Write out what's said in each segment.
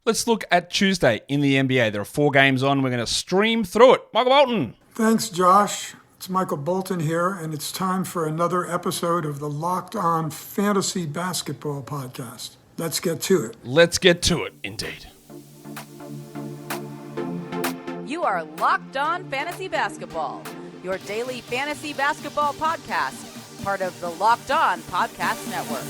Let's look at Tuesday in the NBA. There are 4 games on. We're going to stream through it. Michael Bolton. Thanks, Josh. It's Michael Bolton here, and it's time for another episode of the Locked On Fantasy Basketball Podcast. Let's get to it. Let's get to it, indeed. You are Locked On Fantasy Basketball, your daily fantasy basketball podcast, part of the Locked On Podcast Network.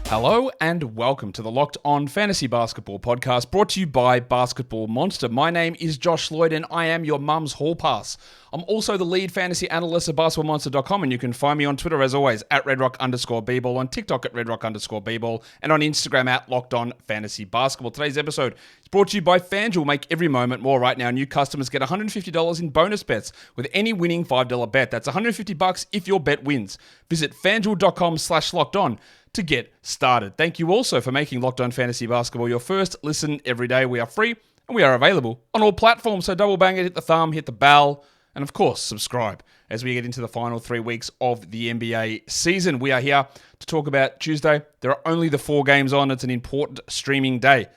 Hello and welcome to the Locked On Fantasy Basketball Podcast, brought to you by Basketball Monster. My name is Josh Lloyd and I am your mum's hall pass. I'm also the lead fantasy analyst at basketballmonster.com, and you can find me on Twitter as always at redrock_bball, on TikTok at redrock_bball, and on Instagram at Locked On Fantasy Basketball. Today's episode is brought to you by FanDuel. Make every moment more. Right now, new customers get $150 in bonus bets with any winning $5 bet. That's $150 if your bet wins. Visit FanDuel.com/LockedOn to get started. Thank you also for making Locked On Fantasy Basketball your first listen every day. We are free and we are available on all platforms, so double bang it, hit the thumb, hit the bell, and of course, subscribe as we get into the final 3 weeks of the NBA season. We are here to talk about Tuesday. There are only the 4 games on. It's an important streaming day.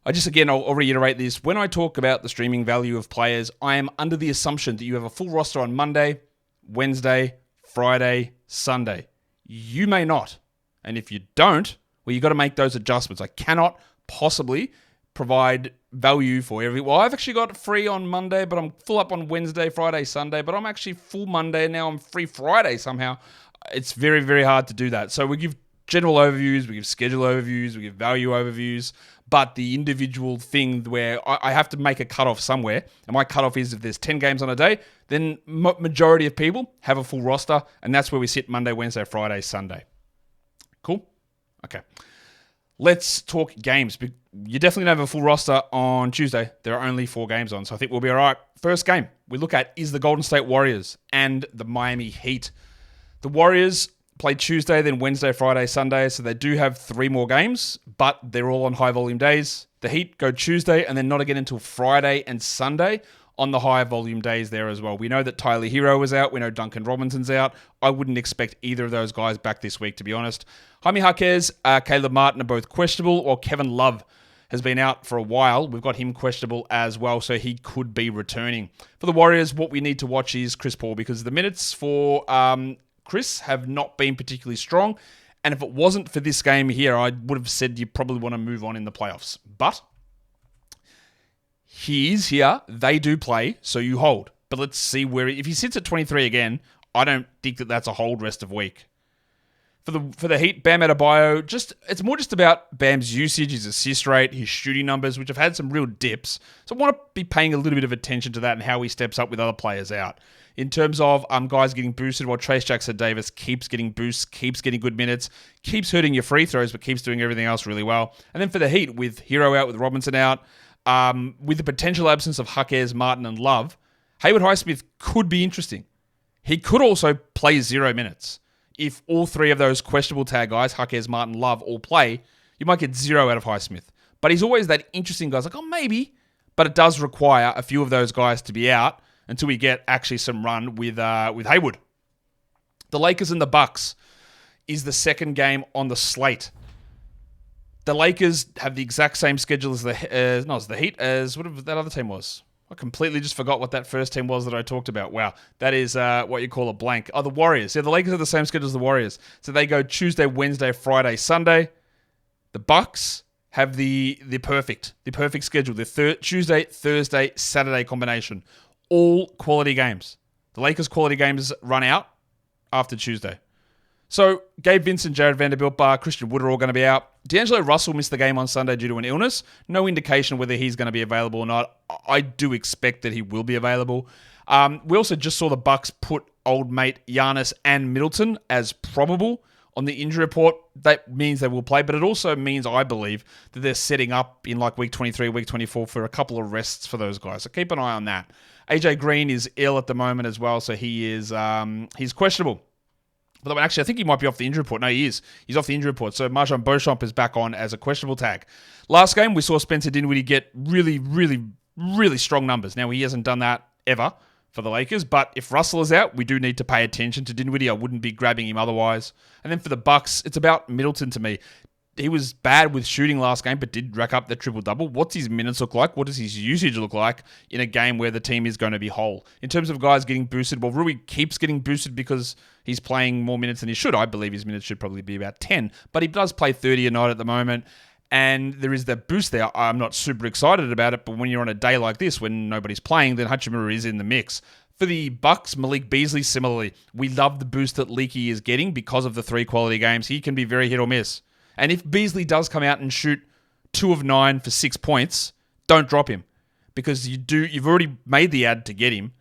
I'll reiterate this. When I talk about the streaming value of players, I am under the assumption that you have a full roster on Monday, Wednesday, Friday, Sunday. You may not. And if you don't, well, you've got to make those adjustments. I cannot possibly provide value for I've actually got free on Monday, but I'm full up on Wednesday, Friday, Sunday, but I'm actually full Monday, and now I'm free Friday somehow. It's very, very hard to do that. So we give general overviews, we give schedule overviews, we give value overviews, but the individual thing where I have to make a cutoff somewhere, and my cutoff is if there's 10 games on a day, then majority of people have a full roster, and that's where we sit Monday, Wednesday, Friday, Sunday. Cool? Okay. Let's talk games. You definitely don't have a full roster on Tuesday. There are only 4 games on, so I think we'll be all right. First game we look at is the Golden State Warriors and the Miami Heat. The Warriors play Tuesday, then Wednesday, Friday, Sunday, so they do have 3 more games, but they're all on high-volume days. The Heat go Tuesday and then not again until Friday and Sunday on the higher volume days there as well. We know that Tyler Hero is out. We know Duncan Robinson's out. I wouldn't expect either of those guys back this week, to be honest. Jaime Jaquez, Caleb Martin are both questionable, or Kevin Love has been out for a while. We've got him questionable as well, so he could be returning. For the Warriors, what we need to watch is Chris Paul, because the minutes for Chris have not been particularly strong, and if it wasn't for this game here, I would have said you probably want to move on in the playoffs. But he is here. They do play, so you hold. But let's see if he sits at 23 again, I don't think that that's a hold rest of week. For the Heat, Bam Adebayo, it's more just about Bam's usage, his assist rate, his shooting numbers, which have had some real dips. So I want to be paying a little bit of attention to that and how he steps up with other players out. In terms of guys getting boosted, while Trace Jackson-Davis keeps getting boosts, keeps getting good minutes, keeps hurting your free throws, but keeps doing everything else really well. And then for the Heat, with Hero out, with Robinson out, with the potential absence of Jaquez, Martin, and Love, Haywood Highsmith could be interesting. He could also play 0 minutes. If all 3 of those questionable tag guys, Jaquez, Martin, Love, all play, you might get 0 out of Highsmith. But he's always that interesting guy. It's like, oh, maybe. But it does require a few of those guys to be out until we get actually some run with Haywood. The Lakers and the Bucks is the second game on the slate. The Lakers have the exact same schedule as the Heat, as whatever that other team was. I completely just forgot what that first team was that I talked about. Wow, that is what you call a blank. Oh, the Warriors. Yeah, the Lakers have the same schedule as the Warriors. So they go Tuesday, Wednesday, Friday, Sunday. The Bucks have the perfect schedule. The Tuesday, Thursday, Saturday combination. All quality games. The Lakers' quality games run out after Tuesday. So, Gabe Vincent, Jared Vanderbilt, Christian Wood are all going to be out. D'Angelo Russell missed the game on Sunday due to an illness. No indication whether he's going to be available or not. I do expect that he will be available. We also just saw the Bucks put old mate Giannis and Middleton as probable on the injury report. That means they will play, but it also means, I believe, that they're setting up in like week 23, week 24 for a couple of rests for those guys. So keep an eye on that. AJ Green is ill at the moment as well, so he's questionable. But actually, I think he might be off the injury report. No, he is. He's off the injury report. So Marjon Beauchamp is back on as a questionable tag. Last game, we saw Spencer Dinwiddie get really, really, really strong numbers. Now, he hasn't done that ever for the Lakers. But if Russell is out, we do need to pay attention to Dinwiddie. I wouldn't be grabbing him otherwise. And then for the Bucks, it's about Middleton to me. He was bad with shooting last game, but did rack up the triple-double. What's his minutes look like? What does his usage look like in a game where the team is going to be whole? In terms of guys getting boosted, well, Rui keeps getting boosted because he's playing more minutes than he should. I believe his minutes should probably be about 10, but he does play 30 a night at the moment, and there is that boost there. I'm not super excited about it, but when you're on a day like this, when nobody's playing, then Hachimura is in the mix. For the Bucks, Malik Beasley, similarly, we love the boost that Leaky is getting because of the 3 quality games. He can be very hit or miss. And if Beasley does come out and shoot 2 of 9 for 6 points, don't drop him. Because you've already made the ad to get him.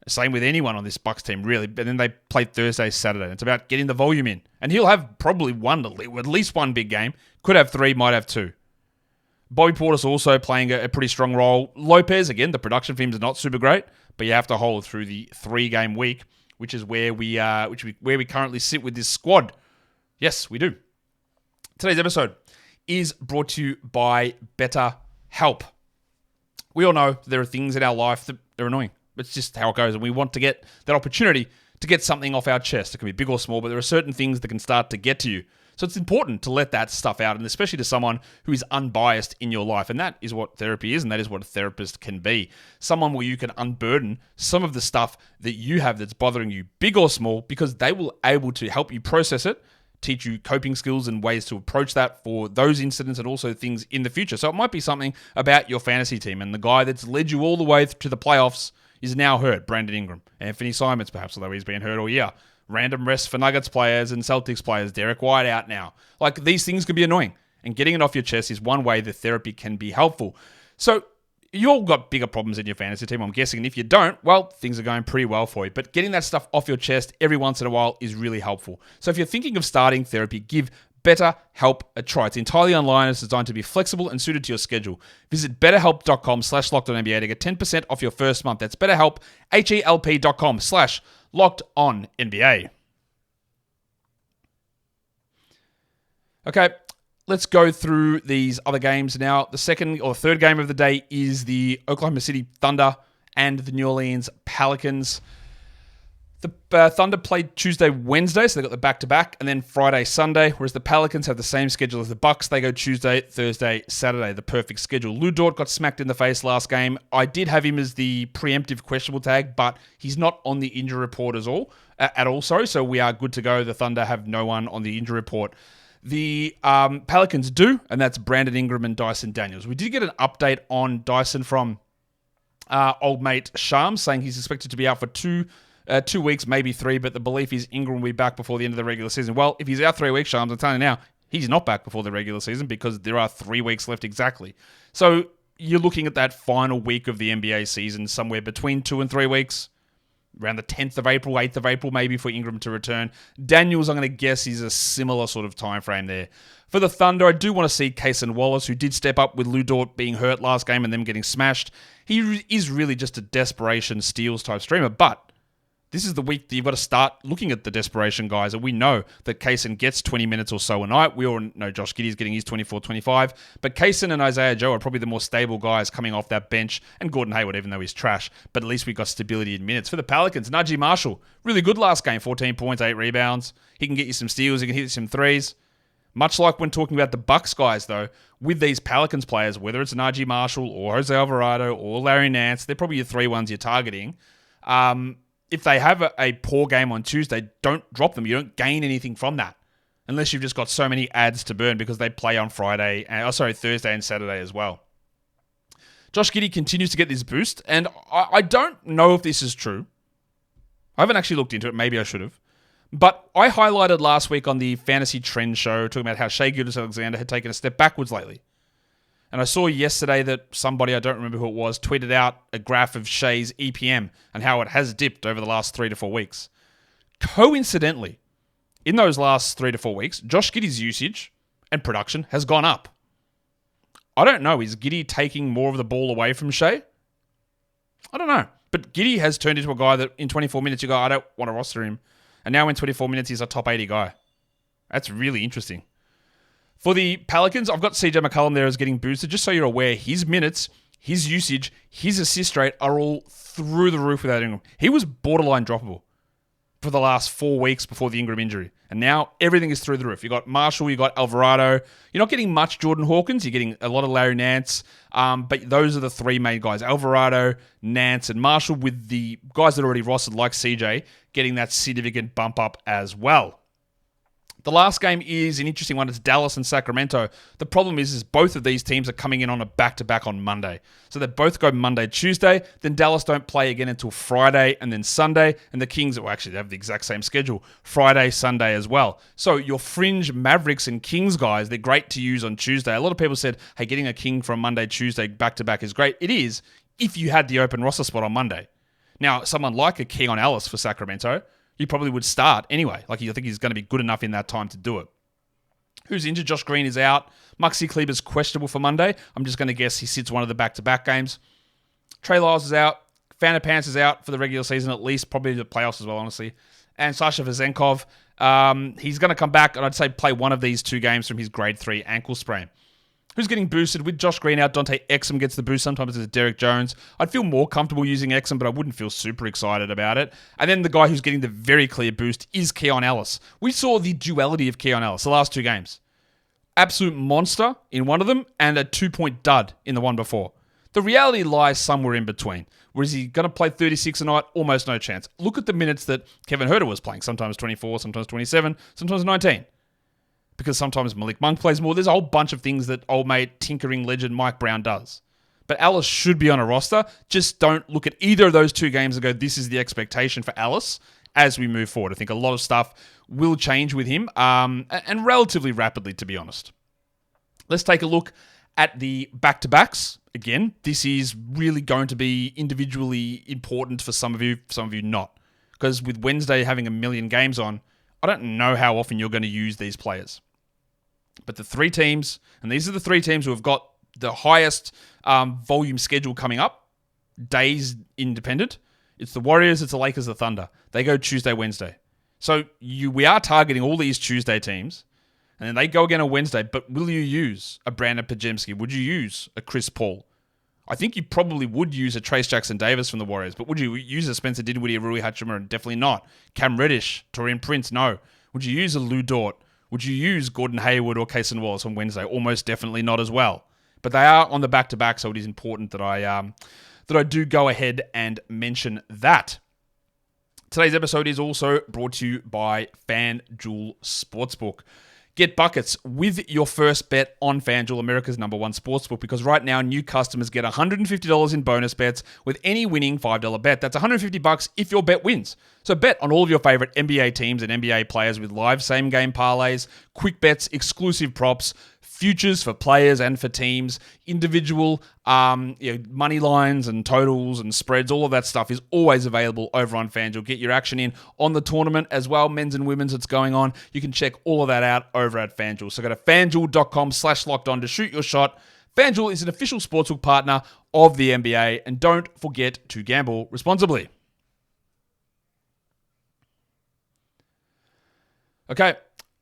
Same with anyone on this Bucks team, really. But then they play Thursday, Saturday. It's about getting the volume in. And he'll have probably at least one big game. Could have 3, might have 2. Bobby Portis also playing a pretty strong role. Lopez, again, the production films are not super great, but you have to hold through the 3-game week, which is where we currently sit with this squad. Yes, we do. Today's episode is brought to you by BetterHelp. We all know there are things in our life that are annoying. It's just how it goes, and we want to get that opportunity to get something off our chest. It can be big or small, but there are certain things that can start to get to you. So it's important to let that stuff out, and especially to someone who is unbiased in your life. And that is what therapy is, and that is what a therapist can be. Someone where you can unburden some of the stuff that you have that's bothering you, big or small, because they will able to help you process it, teach you coping skills and ways to approach that for those incidents and also things in the future. So it might be something about your fantasy team, and the guy that's led you all the way to the playoffs is now hurt. Brandon Ingram. Anthony Simons, perhaps, although he's been hurt all year. Random rests for Nuggets players and Celtics players. Derek White out now. Like, these things can be annoying, and getting it off your chest is one way that therapy can be helpful. So you all got bigger problems in your fantasy team, I'm guessing. And if you don't, well, things are going pretty well for you. But getting that stuff off your chest every once in a while is really helpful. So if you're thinking of starting therapy, give BetterHelp a try. It's entirely online. It's designed to be flexible and suited to your schedule. Visit betterhelp.com/LockedOnNBA to get 10% off your first month. That's BetterHelp, HELP.com/LockedOnNBA. Okay, let's go through these other games now. The second or third game of the day is the Oklahoma City Thunder and the New Orleans Pelicans. The Thunder played Tuesday, Wednesday, so they got the back-to-back, and then Friday, Sunday, whereas the Pelicans have the same schedule as the Bucks. They go Tuesday, Thursday, Saturday, the perfect schedule. Lou Dort got smacked in the face last game. I did have him as the preemptive questionable tag, but he's not on the injury report at all, so we are good to go. The Thunder have no one on the injury report. The Pelicans do, and that's Brandon Ingram and Dyson Daniels. We did get an update on Dyson from old mate Shams, saying he's expected to be out for 2 weeks, maybe 3, but the belief is Ingram will be back before the end of the regular season. Well, if he's out 3 weeks, Shams, I'm telling you now, he's not back before the regular season because there are 3 weeks left exactly. So you're looking at that final week of the NBA season, somewhere between 2 and 3 weeks, around the 10th of April, 8th of April, maybe for Ingram to return. Daniels, I'm going to guess, is a similar sort of time frame there. For the Thunder, I do want to see Cason Wallace, who did step up with Lou Dort being hurt last game and them getting smashed. He is really just a desperation steals type streamer, but this is the week that you've got to start looking at the desperation guys. And we know that Kaysen gets 20 minutes or so a night. We all know Josh Giddey's getting his 24, 25. But Kaysen and Isaiah Joe are probably the more stable guys coming off that bench. And Gordon Hayward, even though he's trash. But at least we got stability in minutes. For the Pelicans, Najee Marshall, really good last game. 14 points, 8 rebounds. He can get you some steals. He can hit you some threes. Much like when talking about the Bucks guys, though, with these Pelicans players, whether it's Najee Marshall or Jose Alvarado or Larry Nance, they're probably your 3 ones you're targeting. If they have a poor game on Tuesday, don't drop them. You don't gain anything from that. Unless you've just got so many ads to burn because they play on Thursday and Saturday as well. Josh Giddey continues to get this boost, and I don't know if this is true. I haven't actually looked into it. Maybe I should have. But I highlighted last week on the Fantasy Trend Show, talking about how Shai Gilgeous-Alexander had taken a step backwards lately. And I saw yesterday that somebody, I don't remember who it was, tweeted out a graph of Shai's EPM and how it has dipped over the last 3 to 4 weeks. Coincidentally, in those last 3 to 4 weeks, Josh Giddey's usage and production has gone up. I don't know. Is Giddey taking more of the ball away from Shai? I don't know. But Giddey has turned into a guy that in 24 minutes you go, I don't want to roster him. And now in 24 minutes, he's a top 80 guy. That's really interesting. For the Pelicans, I've got CJ McCollum there as getting boosted. Just so you're aware, his minutes his usage, his assist rate are all through the roof without Ingram. He was borderline droppable for the last 4 weeks before the Ingram injury. And now everything is through the roof. You got Marshall, you got Alvarado. You're not getting much Jordan Hawkins. You're getting a lot of Larry Nance. But those are the three main guys. Alvarado, Nance, and Marshall, with the guys that are already rostered like CJ getting that significant bump up as well. The last game is an interesting one. It's Dallas and Sacramento. The problem is both of these teams are coming in on a back-to-back on Monday. So they both go Monday, Tuesday. Then Dallas don't play again until Friday and then Sunday. And the Kings, well, actually, they have the exact same schedule. Friday, Sunday as well. So your fringe Mavericks and Kings guys, they're great to use on Tuesday. A lot of people said, hey, getting a King from Monday, Tuesday, back-to-back is great. It is if you had the open roster spot on Monday. Now, someone like a Keon Ellis for Sacramento, you probably would start anyway. I think he's going to be good enough in that time to do it. Who's injured? Josh Green is out. Maxi Kleber's questionable for Monday. I'm just going to guess he sits one of the back-to-back games. Trey Lyles is out. Fanta Pants is out for the regular season at least, probably the playoffs as well, honestly. And Sasha Vezenkov, he's going to come back, and I'd say play one of these 2 games from his grade 3 ankle sprain. Who's getting boosted? With Josh Green out, Dante Exum gets the boost. Sometimes it's Derek Jones. I'd feel more comfortable using Exum, but I wouldn't feel super excited about it. And then the guy who's getting the very clear boost is Keon Ellis. We saw the duality of Keon Ellis the last 2 games. Absolute monster in one of them and a 2-point dud in the one before. The reality lies somewhere in between. Where is he going to play 36 a night? Almost no chance. Look at the minutes that Kevin Huerter was playing. Sometimes 24, sometimes 27, sometimes 19. Because sometimes Malik Monk plays more. There's a whole bunch of things that old mate, tinkering legend Mike Brown does. But Alice should be on a roster. Just don't look at either of those 2 games and go, this is the expectation for Alice as we move forward. I think a lot of stuff will change with him, and relatively rapidly, to be honest. Let's take a look at the back-to-backs. Again, this is really going to be individually important for some of you not. Because with Wednesday having a million games on, I don't know how often you're going to use these players. But the 3 teams, and these are the 3 teams who have got the highest volume schedule coming up, days independent. It's the Warriors, it's the Lakers, the Thunder. They go Tuesday, Wednesday. So we are targeting all these Tuesday teams, and then they go again on Wednesday. But will you use a Brandon Pajemski? Would you use a Chris Paul? I think you probably would use a Trace Jackson Davis from the Warriors, but would you use a Spencer Dinwiddie, a Rui Hachimura? Definitely not. Cam Reddish, Taurean Prince, no. Would you use a Lou Dort? Would you use Gordon Hayward or Cason Wallace on Wednesday? Almost definitely not as well. But they are on the back-to-back, so it is important that I do go ahead and mention that. Today's episode is also brought to you by FanDuel Sportsbook. Get buckets with your first bet on FanDuel, America's #1 sportsbook, because right now new customers get $150 in bonus bets with any winning $5 bet. That's $150 if your bet wins. So bet on all of your favorite NBA teams and NBA players with live same-game parlays, quick bets, exclusive props, futures for players and for teams, individual money lines and totals and spreads. All of that stuff is always available over on FanDuel. Get your action in on the tournament as well, men's and women's that's going on. You can check all of that out over at FanDuel. So go to FanDuel.com/lockedon to shoot your shot. FanDuel is an official sportsbook partner of the NBA, and don't forget to gamble responsibly. Okay.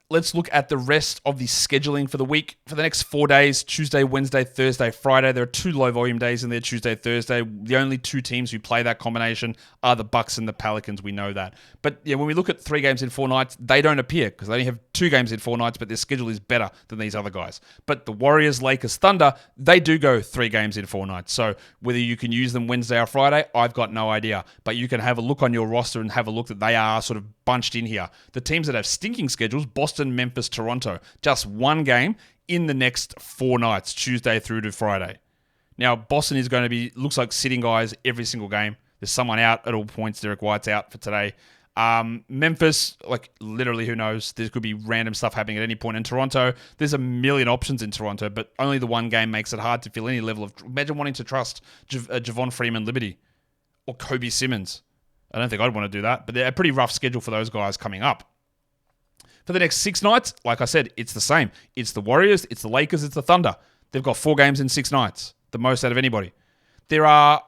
Let's look at the rest of the scheduling for the week. For the next 4 days, Tuesday, Wednesday, Thursday, Friday, there are 2 low-volume days in there, Tuesday, Thursday. The only 2 teams who play that combination are the Bucks and the Pelicans. We know that. But yeah, when we look at 3 games in 4 nights, they don't appear because they only have 2 games in 4 nights, but their schedule is better than these other guys. But the Warriors, Lakers, Thunder, they do go 3 games in 4 nights. So whether you can use them Wednesday or Friday, I've got no idea. But you can have a look on your roster and have a look that they are sort of bunched in here. The teams that have stinking schedules, Boston, Memphis, Toronto, just 1 game in the next 4 nights, Tuesday through to Friday. Now, Boston is going to be, looks like sitting guys every single game. There's someone out at all points. Derek White's out for today. Memphis, like literally who knows? There could be random stuff happening at any point. In Toronto, there's a million options in Toronto, but only the 1 game makes it hard to feel any level of, imagine wanting to trust Javon Freeman Liberty or Kobe Simmons. I don't think I'd want to do that, but they're a pretty rough schedule for those guys coming up. For the next 6 nights, like I said, it's the same. It's the Warriors, it's the Lakers, it's the Thunder. They've got 4 games in 6 nights, the most out of anybody. There are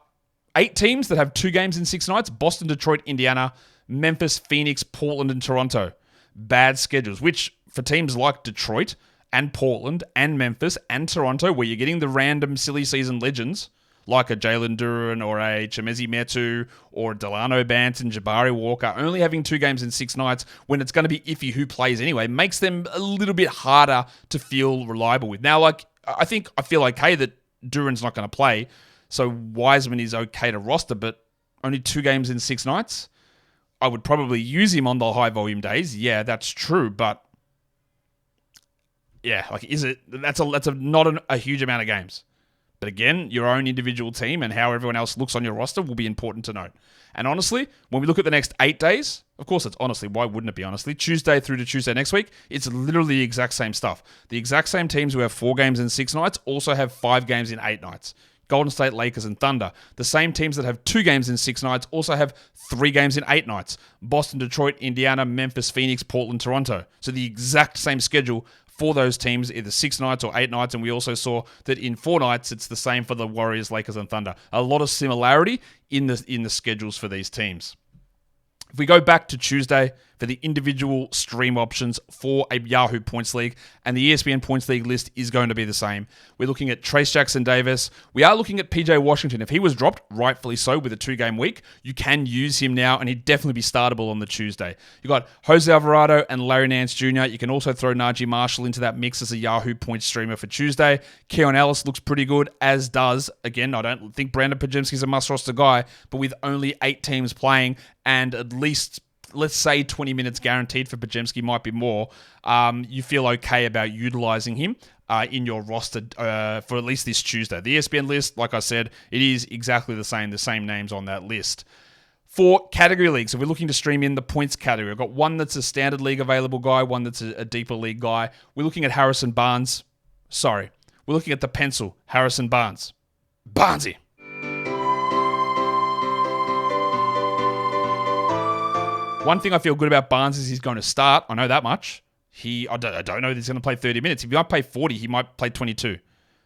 8 teams that have 2 games in 6 nights: Boston, Detroit, Indiana, Memphis, Phoenix, Portland, and Toronto. Bad schedules, which for teams like Detroit and Portland and Memphis and Toronto, where you're getting the random silly season legends like a Jalen Duran or a Chemezi Metu or Delano Banton, Jabari Walker, only having 2 games in 6 nights when it's going to be iffy who plays anyway, makes them a little bit harder to feel reliable with. Now, like, I feel okay that Duran's not going to play, so Wiseman is okay to roster, but only 2 games in 6 nights? I would probably use him on the high volume days. Yeah, that's true, but yeah, like, is it? That's not a huge amount of games. But again, your own individual team and how everyone else looks on your roster will be important to note. And honestly, when we look at the next 8 days, of course it's honestly, why wouldn't it be honestly? Tuesday through to Tuesday next week, it's literally the exact same stuff. The exact same teams who have 4 games in 6 nights also have 5 games in 8 nights. Golden State, Lakers, and Thunder. The same teams that have 2 games in 6 nights also have 3 games in 8 nights. Boston, Detroit, Indiana, Memphis, Phoenix, Portland, Toronto. So the exact same schedule for those teams, either 6 nights or 8 nights, and we also saw that in 4 nights, it's the same for the Warriors, Lakers, and Thunder. A lot of similarity in the schedules for these teams. If we go back to Tuesday for the individual stream options for a Yahoo Points League, and the ESPN Points League list is going to be the same. We're looking at Trace Jackson-Davis. We are looking at PJ Washington. If he was dropped, rightfully so, with a 2-game week, you can use him now, and he'd definitely be startable on the Tuesday. You've got Jose Alvarado and Larry Nance Jr. You can also throw Najee Marshall into that mix as a Yahoo Points streamer for Tuesday. Keon Ellis looks pretty good, as does, again, I don't think Brandon Podziemski's a must-roster guy, but with only 8 teams playing and at least, let's say 20 minutes guaranteed for Podziemski, might be more, you feel okay about utilizing him in your roster for at least this Tuesday. The ESPN list, like I said, it is exactly the same names on that list. For category leagues, if we're looking to stream in the points category, I've got one that's a standard league available guy, one that's a deeper league guy. We're looking at Harrison Barnes. Sorry. We're looking at the pencil, Harrison Barnes. Barnesy. One thing I feel good about Barnes is he's going to start. I know that much. I don't know that he's going to play 30 minutes. If he might play 40, he might play 22.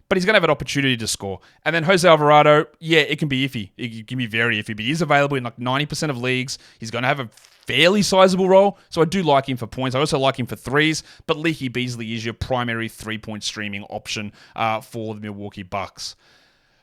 But he's going to have an opportunity to score. And then Jose Alvarado, yeah, it can be iffy. It can be very iffy, but he is available in like 90% of leagues. He's going to have a fairly sizable role, so I do like him for points. I also like him for threes, but Leaky Beasley is your primary 3-point streaming option for the Milwaukee Bucks.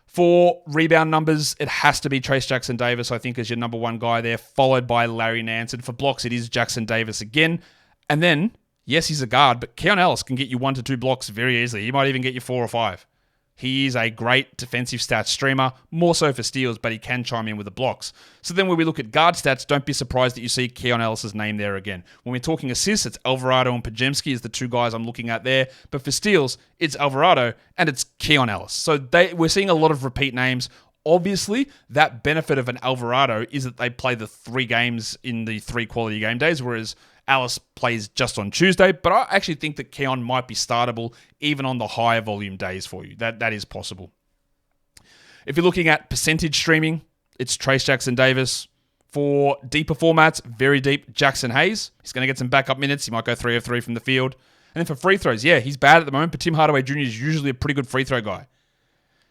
For rebound numbers, it has to be Trace Jackson-Davis, I think, as your number 1 guy there, followed by Larry Nance. And for blocks, it is Jackson-Davis again. And then, yes, he's a guard, but Keon Ellis can get you 1 to 2 blocks very easily. He might even get you 4 or 5. He is a great defensive stats streamer, more so for steals, but he can chime in with the blocks. So then when we look at guard stats, don't be surprised that you see Keon Ellis' name there again. When we're talking assists, it's Alvarado and Podziemski is the 2 guys I'm looking at there. But for steals, it's Alvarado and it's Keon Ellis. So we're seeing a lot of repeat names. Obviously, that benefit of an Alvarado is that they play the 3 games in the 3 quality game days, whereas Alice plays just on Tuesday, but I actually think that Keon might be startable even on the higher volume days for you. That is possible. If you're looking at percentage streaming, it's Trace Jackson-Davis. For deeper formats, very deep, Jackson Hayes. He's going to get some backup minutes. He might go 3 of 3 from the field. And then for free throws, yeah, he's bad at the moment, but Tim Hardaway Jr. is usually a pretty good free throw guy.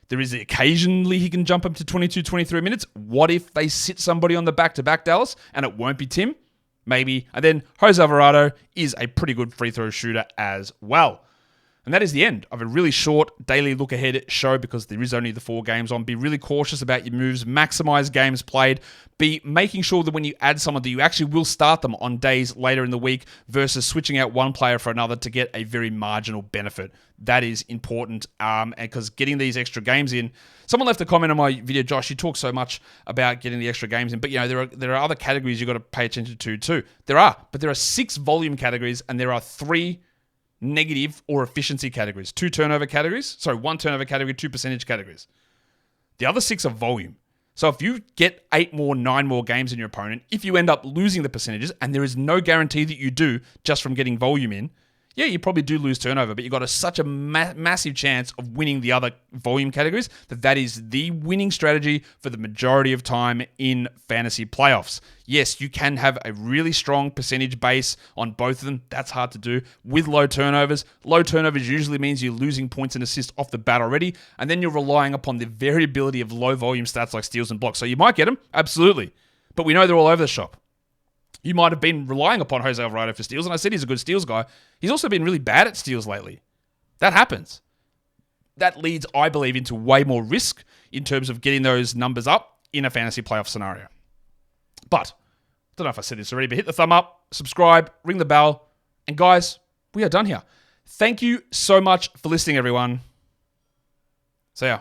There is occasionally he can jump up to 22, 23 minutes. What if they sit somebody on the back-to-back, Dallas, and it won't be Tim? Maybe. And then Jose Alvarado is a pretty good free throw shooter as well. And that is the end of a really short daily look ahead show because there is only the 4 games on. Be really cautious about your moves. Maximize games played. Be making sure that when you add someone that you actually will start them on days later in the week versus switching out one player for another to get a very marginal benefit. That is important because getting these extra games in. Someone left a comment on my video, Josh, you talk so much about getting the extra games in, but you know there are other categories you've got to pay attention to too. There are 6 volume categories and there are 3 negative or efficiency categories. 2 turnover categories. Sorry, 1 turnover category, 2 percentage categories. The other 6 are volume. So if you get 8 more, 9 more games in your opponent, if you end up losing the percentages, and there is no guarantee that you do just from getting volume in, yeah, you probably do lose turnover, but you've got such a massive chance of winning the other volume categories that is the winning strategy for the majority of time in fantasy playoffs. Yes, you can have a really strong percentage base on both of them. That's hard to do with low turnovers. Low turnovers usually means you're losing points and assists off the bat already, and then you're relying upon the variability of low volume stats like steals and blocks. So you might get them, absolutely, but we know they're all over the shop. You might have been relying upon Jose Alvarado for steals, and I said he's a good steals guy. He's also been really bad at steals lately. That happens. that leads, I believe, into way more risk in terms of getting those numbers up in a fantasy playoff scenario. But, I don't know if I said this already, but hit the thumb up, subscribe, ring the bell, and guys, we are done here. Thank you so much for listening, everyone. See ya.